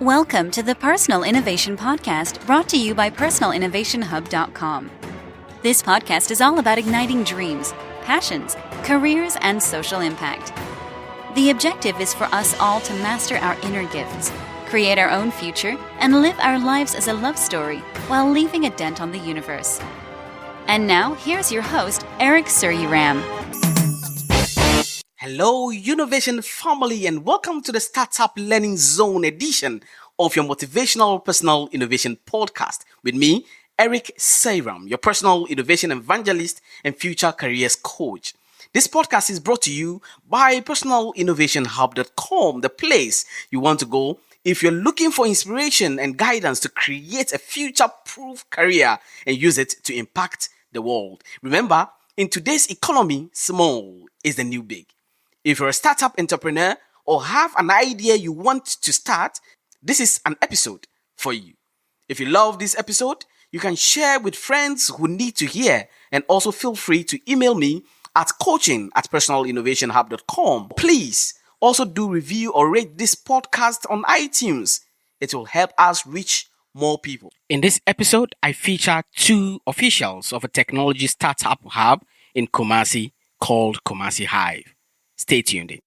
Welcome to the Personal Innovation Podcast, brought to you by personalinnovationhub.com. This podcast is all about igniting dreams, passions, careers, and social impact. The objective is for us all to master our inner gifts, create our own future, and live our lives as a love story while leaving a dent on the universe. And now, here's your host, Eric Suryaram. Hello, Innovation family, and welcome to the Startup Learning Zone edition of your motivational personal innovation podcast with me, Eric Suryaram, your personal innovation evangelist and future careers coach. This podcast is brought to you by personalinnovationhub.com, the place you want to go if you're looking for inspiration and guidance to create a future-proof career and use it to impact the world. Remember, in today's economy, small is the new big. If you're a startup entrepreneur or have an idea you want to start, this is an episode for you. If you love this episode, you can share with friends who need to hear, and also feel free to email me at coaching@personalinnovationhub.com. Please also do review or rate this podcast on iTunes. It will help us reach more people. In this episode, I feature two officials of a technology startup hub in Kumasi called Kumasi Hive. Stay tuned in.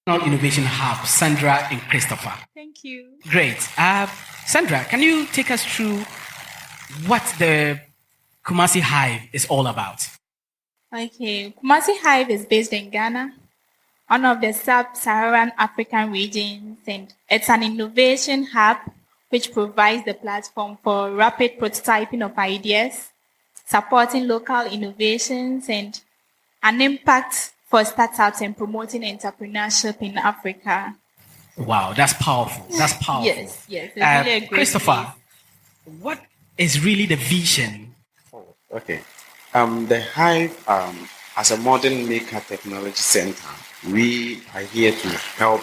Innovation Hub, Sandra and Christopher. Thank you. Great. Sandra, can you take us through what the Kumasi Hive is all about? Okay, Kumasi Hive is based in Ghana, one of the sub-Saharan African regions, and it's an innovation hub which provides the platform for rapid prototyping of ideas, supporting local innovations, and an impact for startups and promoting entrepreneurship in Africa. Wow, that's powerful. That's powerful. Yes. It's really a great Christopher, what is really the vision? Okay. The Hive, as a modern maker technology center, we are here to help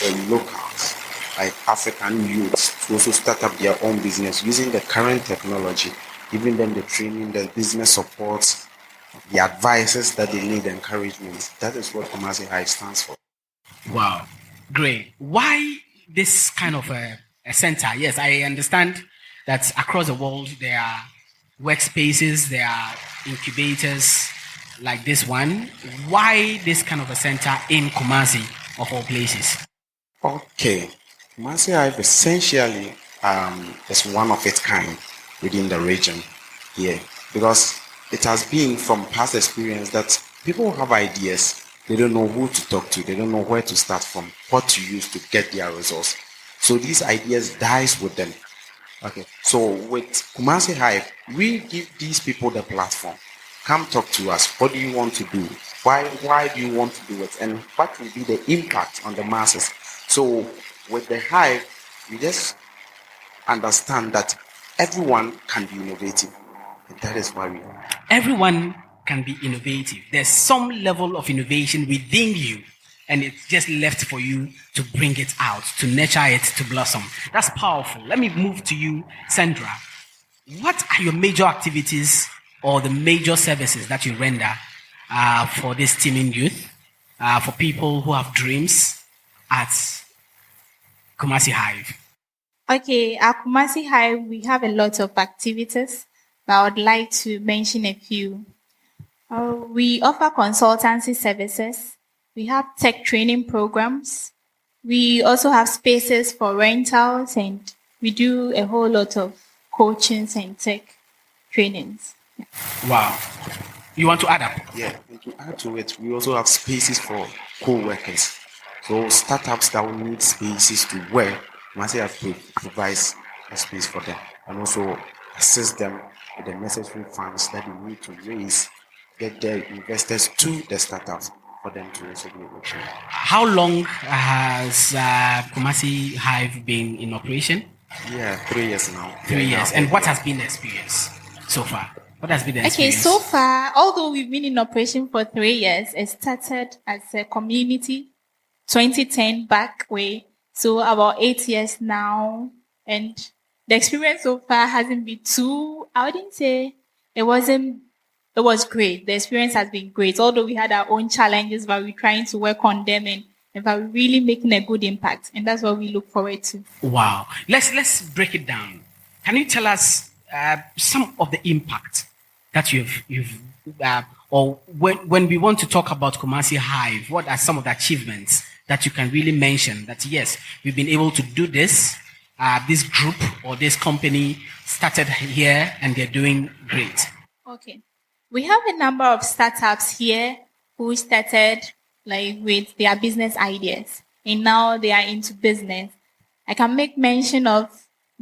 the locals, like African youths, to also start up their own business using the current technology, giving them the training, the business support, the advices that they need, encouragement. That is what Kumasi Hive stands for. Wow, great. Why this kind of a center? Yes, I understand that across the world there are workspaces, there are incubators like this one. Why this kind of a center in Kumasi, of all places? Okay, Kumasi Hive essentially is one of its kind within the region here, because it has been from past experience that people have ideas, they don't know who to talk to, they don't know where to start from, what to use to get their results. So these ideas dies with them. Okay, so with Kumasi Hive, we give these people the platform. Come talk to us. What do you want to do? Why do you want to do it? And what will be the impact on the masses? So with the Hive, we just understand that everyone can be innovative. And that is why we are. Everyone can be innovative. There's some level of innovation within you, and it's just left for you to bring it out, to nurture it, to blossom. That's powerful. Let me move to you, Sandra. What are your major activities or the major services that you render for this teeming youth, for people who have dreams at Kumasi Hive? Okay, at Kumasi Hive, we have a lot of activities, but I would like to mention a few. We offer consultancy services. We have tech training programs. We also have spaces for rentals, and we do a whole lot of coachings and tech trainings. Yeah. Wow. You want to add up? Yeah, and to add to it, we also have spaces for co-workers. So startups that will need spaces to work, Kumasi Hive provides a space for them, and also assist them with the necessary funds that they need to raise, get their investors to the startups for them to also be able to. How long has Kumasi Hive been in operation? Yeah, 3 years now. 3 years. And what has been the experience so far? What has been the experience? Okay, so far, although we've been in operation for 3 years, it started as a community 2010 back way. So about 8 years now. And the experience so far hasn't been too, I wouldn't say it was great. The experience has been great. Although we had our own challenges, but we're trying to work on them and In fact, we're really making a good impact, and that's what we look forward to. Wow. Let's break it down. Can you tell us some of the impact that you've or when we want to talk about Kumasi Hive, what are some of the achievements that you can really mention that yes, we've been able to do this, this group or this company started here and they're doing great? Okay. We have a number of startups here who started with their business ideas and now they are into business. I can make mention of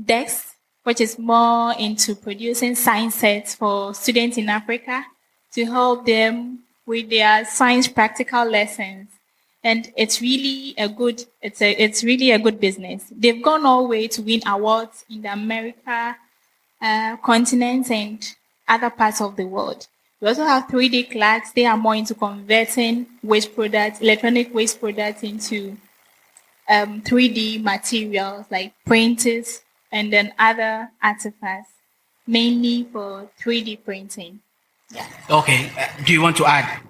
Dex, which is more into producing science sets for students in Africa to help them with their science practical lessons. And it's really a good business. They've gone all the way to win awards in the America continent and other parts of the world. We also have 3D Clerks. They are more into converting waste products, electronic waste products into 3D materials like printers and then other artifacts, mainly for 3D printing. Yeah. Okay. Do you want to add?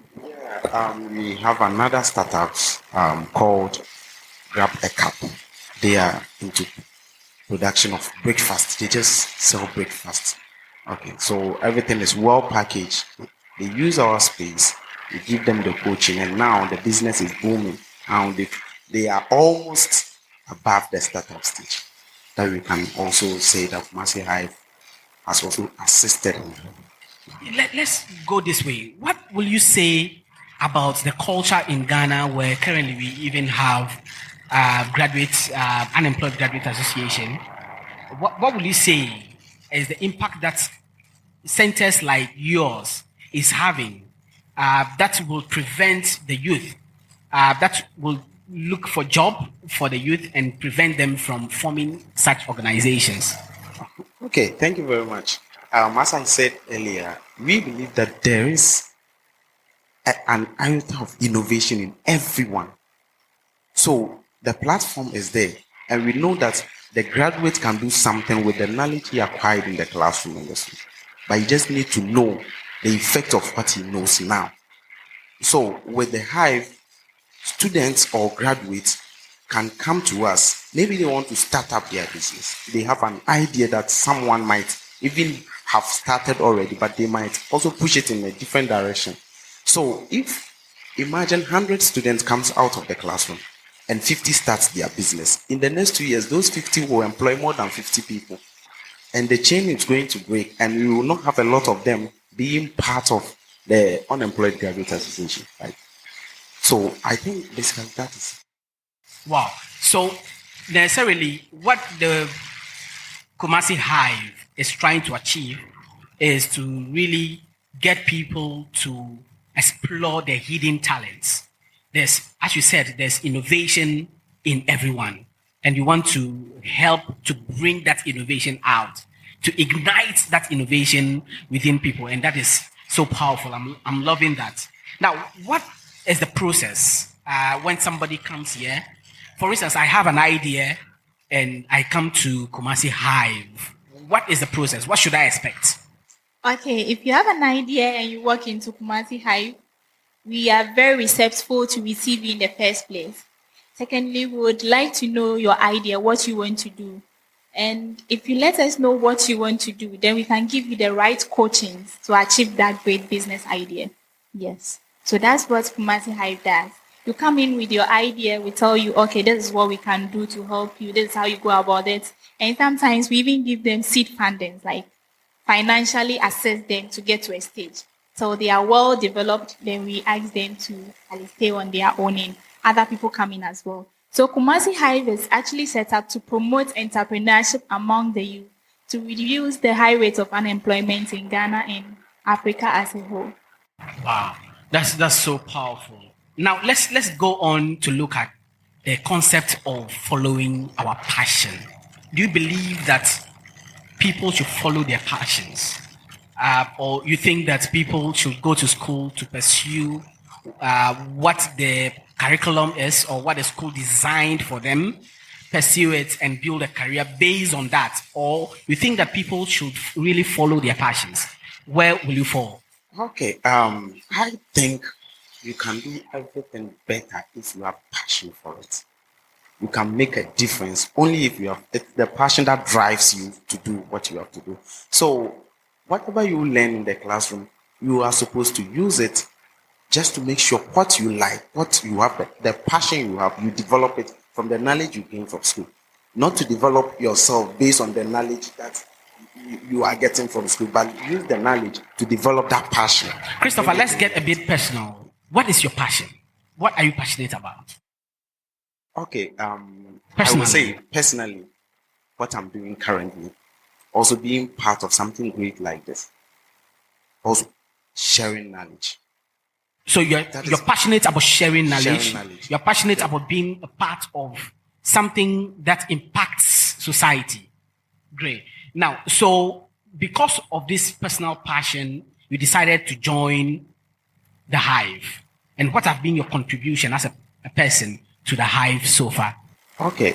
We have another startup called Grab a Cup. They are into production of breakfast. They just sell breakfast. Okay, so everything is well packaged. They use our space. We give them the coaching, and now the business is booming. Now they are almost above the startup stage. That we can also say that Kumasi Hive has also assisted. Let's go this way. What will you say about the culture in Ghana, where currently we even have unemployed graduate association? What will you say is the impact that centers like yours is having that will prevent the youth, that will look for job for the youth and prevent them from forming such organizations? Okay, thank you very much. As I said earlier, we believe that there is an iota of innovation in everyone. So the platform is there, and we know that the graduate can do something with the knowledge he acquired in the classroom industry. But he just need to know the effect of what he knows now. So with the Hive, students or graduates can come to us. Maybe they want to start up their business. They have an idea that someone might even have started already, but they might also push it in a different direction. So if imagine 100 students comes out of the classroom and 50 starts their business. In the next 2 years, those 50 will employ more than 50 people. And the chain is going to break, and we will not have a lot of them being part of the unemployed graduate association. Right? So I think basically that is. Wow. So necessarily what the Kumasi Hive is trying to achieve is to really get people to explore their hidden talents. There's, as you said, there's innovation in everyone. And you want to help to bring that innovation out, to ignite that innovation within people. And that is so powerful. I'm loving that. Now, what is the process when somebody comes here? For instance, I have an idea and I come to Kumasi Hive. What is the process? What should I expect? Okay, if you have an idea and you walk into Kumasi Hive, we are very receptive to receive you in the first place. Secondly, we would like to know your idea, what you want to do. And if you let us know what you want to do, then we can give you the right coaching to achieve that great business idea. Yes. So that's what Kumasi Hive does. You come in with your idea, we tell you, okay, this is what we can do to help you. This is how you go about it. And sometimes we even give them seed funding, like financially assist them to get to a stage. So they are well developed, then we ask them to stay on their own and other people come in as well. So Kumasi Hive is actually set up to promote entrepreneurship among the youth, to reduce the high rate of unemployment in Ghana and Africa as a whole. Wow, that's so powerful. Now let's go on to look at the concept of following our passion. Do you believe that people should follow their passions? Or you think that people should go to school to pursue what the curriculum is or what the school designed for them, pursue it and build a career based on that? Or you think that people should really follow their passions? Where will you fall? Okay, I think you can do everything better if you have passion for it. You can make a difference only if you have the passion that drives you to do what you have to do. So, whatever you learn in the classroom, you are supposed to use it just to make sure what you like, what you have, the passion you have, you develop it from the knowledge you gain from school. Not to develop yourself based on the knowledge that you are getting from school, but use the knowledge to develop that passion. Christopher, let's get a bit personal. What is your passion? What are you passionate about? Okay, I would say personally, what I'm doing currently, also being part of something great like this, also sharing knowledge. So you're passionate about sharing knowledge. You're passionate about being a part of something that impacts society. Great. Now, so because of this personal passion, you decided to join the Hive. And what have been your contribution as a person to the Hive so far? Okay.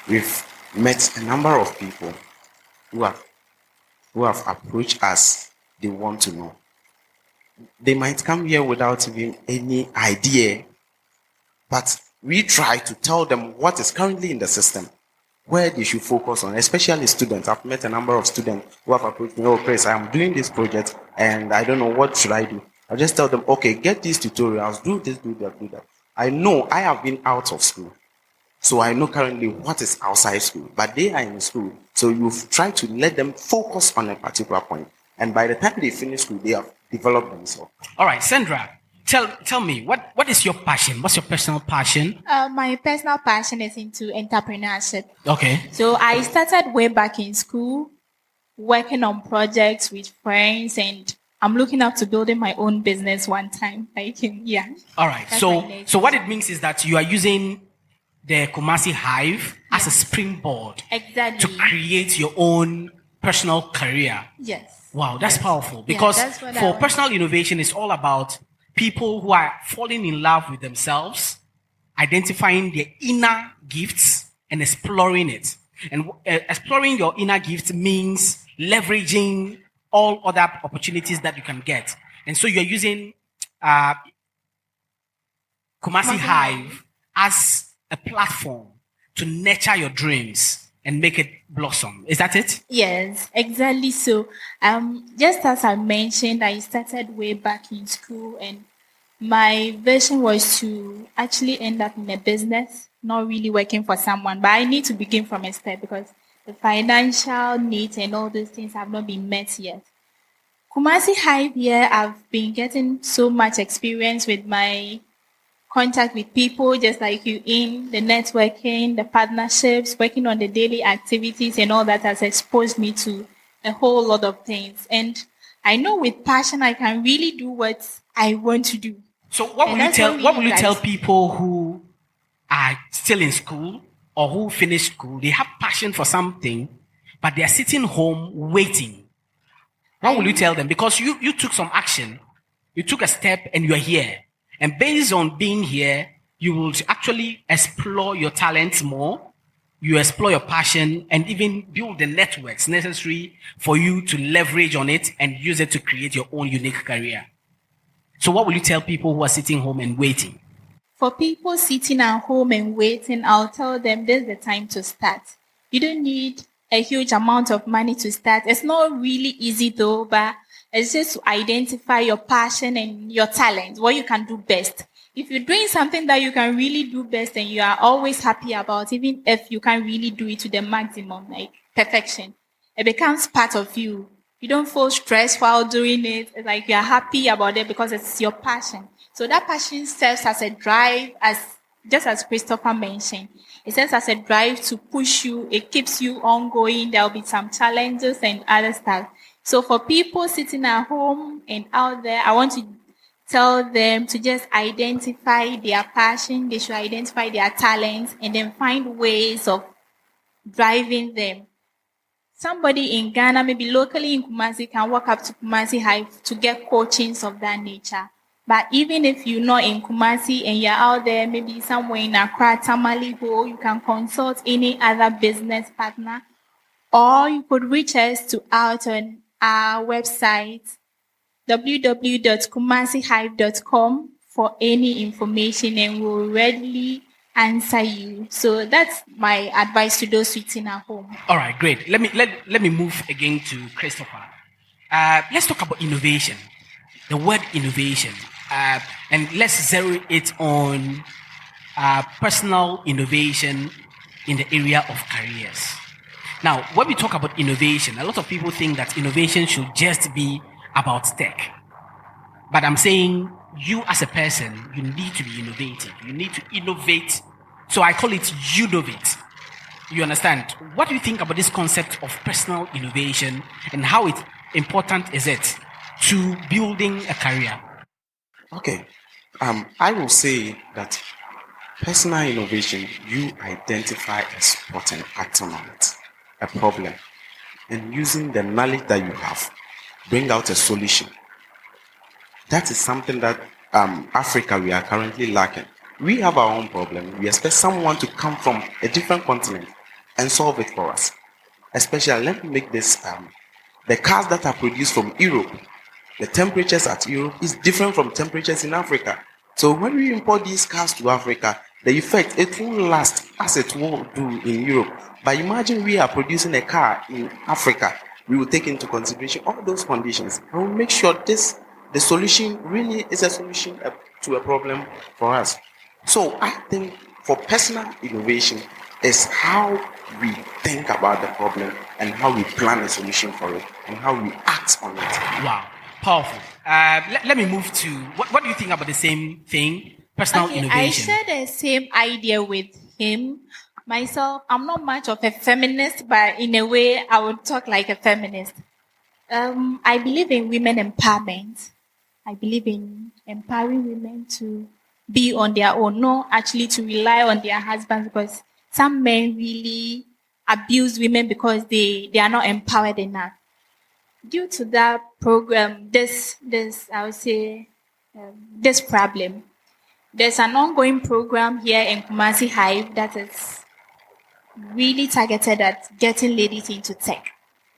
We've met a number of people who have approached us. They want to know. They might come here without even any idea, but we try to tell them what is currently in the system, where they should focus on, especially students. I've met a number of students who have approached me, oh, Chris, I'm doing this project and I don't know what should I do. I just tell them, okay, get these tutorials, do this, do that, do that. I know I have been out of school, so I know currently what is outside school, but they are in school. So you try to let them focus on a particular point. And by the time they finish school, they have developed themselves. All right, Sandra, tell me, what is your passion? What's your personal passion? My personal passion is into entrepreneurship. Okay. So I started way back in school, working on projects with friends, and I'm looking up to building my own business one time. All right. So what it means is that you are using the Kumasi Hive as a springboard to create your own personal career. Yes. Wow, that's powerful. Because for personal innovation, it's all about people who are falling in love with themselves, identifying their inner gifts and exploring it. And exploring your inner gifts means leveraging all other opportunities that you can get. And so you're using Kumasi Hive as a platform to nurture your dreams and make it blossom. Is that it? Yes, exactly. So, just as I mentioned, I started way back in school, and my vision was to actually end up in a business, not really working for someone. But I need to begin from a step because the financial needs and all those things have not been met yet. Kumasi Hive here, I've been getting so much experience with my contact with people just like you in the networking, the partnerships, working on the daily activities and all that has exposed me to a whole lot of things. And I know with passion, I can really do what I want to do. So what will you tell people who are still in school or who finished school? They have passion for something, but they are sitting home waiting. What will you tell them? Because you took some action. You took a step and you're here. And based on being here, you will actually explore your talents more. You explore your passion and even build the networks necessary for you to leverage on it and use it to create your own unique career. So what will you tell people who are sitting home and waiting? For people sitting at home and waiting, I'll tell them this is the time to start. You don't need a huge amount of money to start. It's not really easy though, but it's just to identify your passion and your talent, what you can do best. If you're doing something that you can really do best and you are always happy about, even if you can't really do it to the maximum, like perfection, it becomes part of you. You don't feel stressed while doing it. It's like you're happy about it because it's your passion. So that passion serves as a drive, just as Christopher mentioned. It serves as a drive to push you. It keeps you ongoing. There'll be some challenges and other stuff. So for people sitting at home and out there, I want to tell them to just identify their passion. They should identify their talents and then find ways of driving them. Somebody in Ghana, maybe locally in Kumasi, can walk up to Kumasi Hive to get coachings of that nature. But even if you're not in Kumasi and you're out there, maybe somewhere in Accra, Tamale, you can consult any other business partner, or you could reach us out on our website, www.kumasihive.com for any information, and we'll readily answer you. So that's my advice to those sitting at home. All right, great. Let me move again to Christopher. Let's talk about innovation. The word innovation, and let's zero it on personal innovation in the area of careers. Now, when we talk about innovation, a lot of people think that innovation should just be about tech. But I'm saying you as a person, you need to be innovative. You need to innovate. So I call it Innovate. You understand? What do you think about this concept of personal innovation, and how important is it to building a career? Okay. I will say that personal innovation, you identify a spot and act on it, a problem, and using the knowledge that you have, bring out a solution. That is something that Africa, we are currently lacking. We have our own problem. We expect someone to come from a different continent and solve it for us. Especially, let me make this, the cars that are produced from Europe, the temperatures at Europe is different from temperatures in Africa. So when we import these cars to Africa, the effect, it won't last as it will do in Europe. But imagine we are producing a car in Africa. We will take into consideration all those conditions and we'll make sure the solution really is a solution to a problem for us. So I think for personal innovation is how we think about the problem and how we plan a solution for it and how we act on it. Wow, powerful. Let me move to, what do you think about the same thing, personal innovation? I share the same idea with him. Myself, I'm not much of a feminist, but in a way, I would talk like a feminist. I believe in women empowerment. I believe in empowering women to be on their own, not actually to rely on their husbands, because some men really abuse women because they are not empowered enough. Due to that program, this problem, there's an ongoing program here in Kumasi Hive that is really targeted at getting ladies into tech.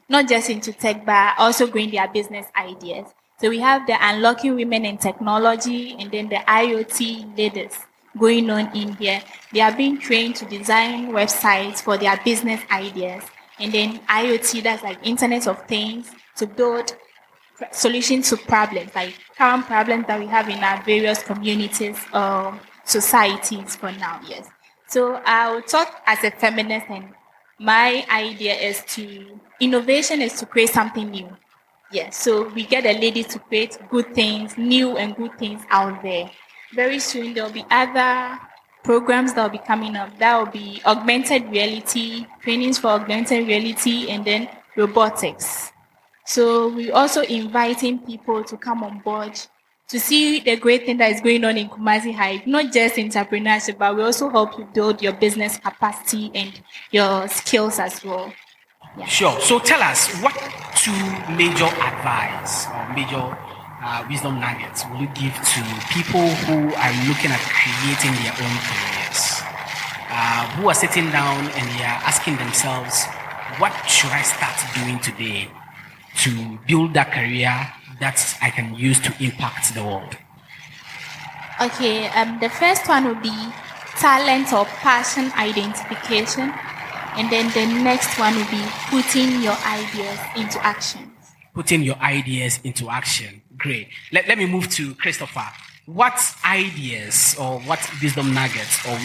Not just into tech, but also growing their business ideas. So we have the Unlocking Women in Technology and then the IoT ladies going on in here. They are being trained to design websites for their business ideas. And then IoT, that's like Internet of Things, to build solutions to problems, like current problems that we have in our various communities or societies for now, yes. So I will talk as a feminist, and my idea is innovation is to create something new. Yes, so we get the ladies to create good things, new and good things out there. Very soon there will be other programs that will be coming up. That will be augmented reality, trainings for augmented reality, and then robotics. So we're also inviting people to come on board to see the great thing that is going on in Kumasi Hive, not just entrepreneurship, but we also help you build your business capacity and your skills as well. Yeah. Sure. So tell us, what two major advice or major wisdom nuggets will you give to people who are looking at creating their own careers, who are sitting down and they are asking themselves, what should I start doing today to build that career that I can use to impact the world? Okay, the first one would be talent or passion identification. And then the next one will be putting your ideas into action. Putting your ideas into action. Great. Let me move to Christopher. What ideas or what wisdom nuggets or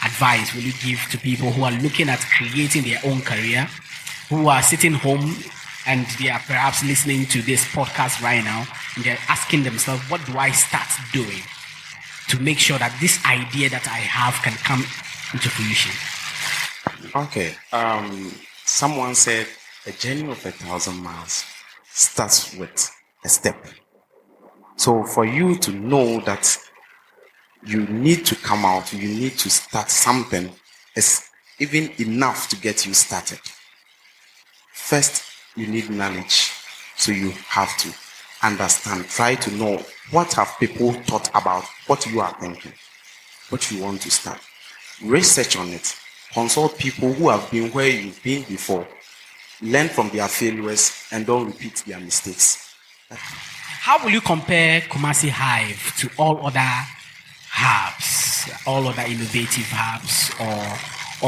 advice will you give to people who are looking at creating their own career, who are sitting home and they are perhaps listening to this podcast right now and they're asking themselves, what do I start doing to make sure that this idea that I have can come into fruition? Okay. Someone said a journey of 1,000 miles starts with a step. So for you to know that you need to come out, you need to start something, is even enough to get you started. First, you need knowledge. So you have to understand, try to know what have people thought about what you are thinking, what you want to start. Research on it. Consult people who have been where you've been before. Learn from their failures and don't repeat their mistakes. how will you compare Kumasi Hive to all other hubs, all other innovative hubs, or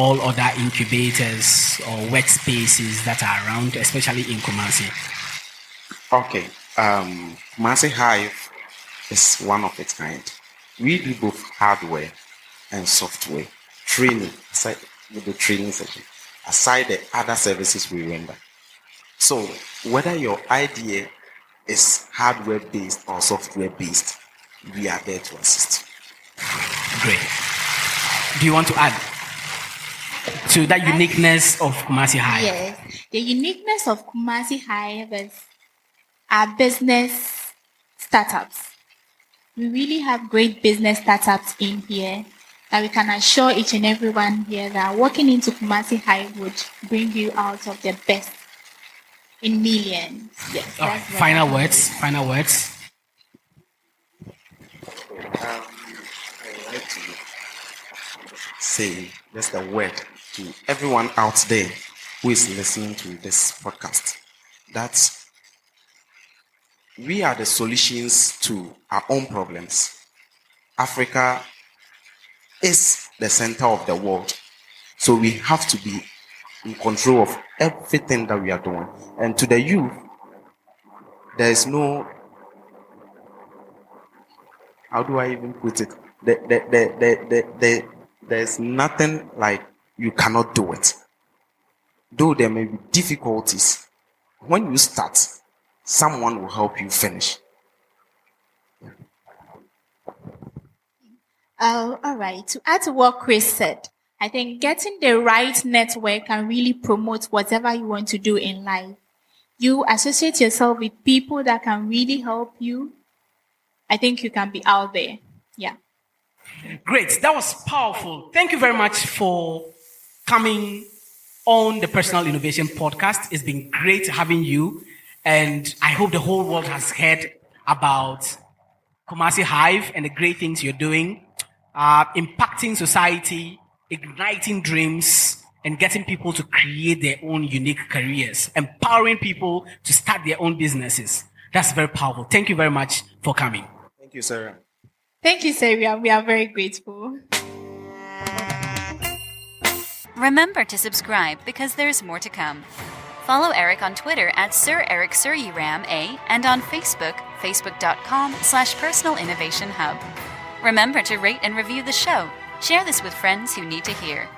all other incubators or workspaces that are around, especially in Kumasi? Okay. Kumasi Hive is one of its kind. We do both hardware and software training, aside with the training session, aside the other services we render. So whether your idea is hardware based or software based, we are there to assist. Great. Do you want to add to that uniqueness of Kumasi Hive? Yes. The uniqueness of Kumasi Hive is our business startups. We really have great business startups in here that we can assure each and everyone here that walking into Kumasi Hive would bring you out of the best in millions. Yes. Okay. Final words. I like to say just a word to everyone out there who is listening to this podcast that we are the solutions to our own problems. Africa is the center of the world, so we have to be in control of everything that we are doing. And to the youth, there is no, how do I even put it? There's nothing like you cannot do it. Though there may be difficulties, when you start, someone will help you finish. All right. To add to what Chris said, I think getting the right network can really promote whatever you want to do in life. You associate yourself with people that can really help you. I think you can be out there. Yeah. Great. That was powerful. Thank you very much for coming on the Personal Innovation Podcast. It's been great having you. And I hope the whole world has heard about Kumasi Hive and the great things you're doing, impacting society, igniting dreams, and getting people to create their own unique careers, empowering people to start their own businesses. That's very powerful. Thank you very much for coming. Thank you, Sarah. Thank you, Sarah. We are very grateful. Remember to subscribe because there's more to come. Follow Eric on Twitter at Sir Eric Suriram A and on Facebook, facebook.com/Personal Innovation Hub. Remember to rate and review the show. Share this with friends who need to hear.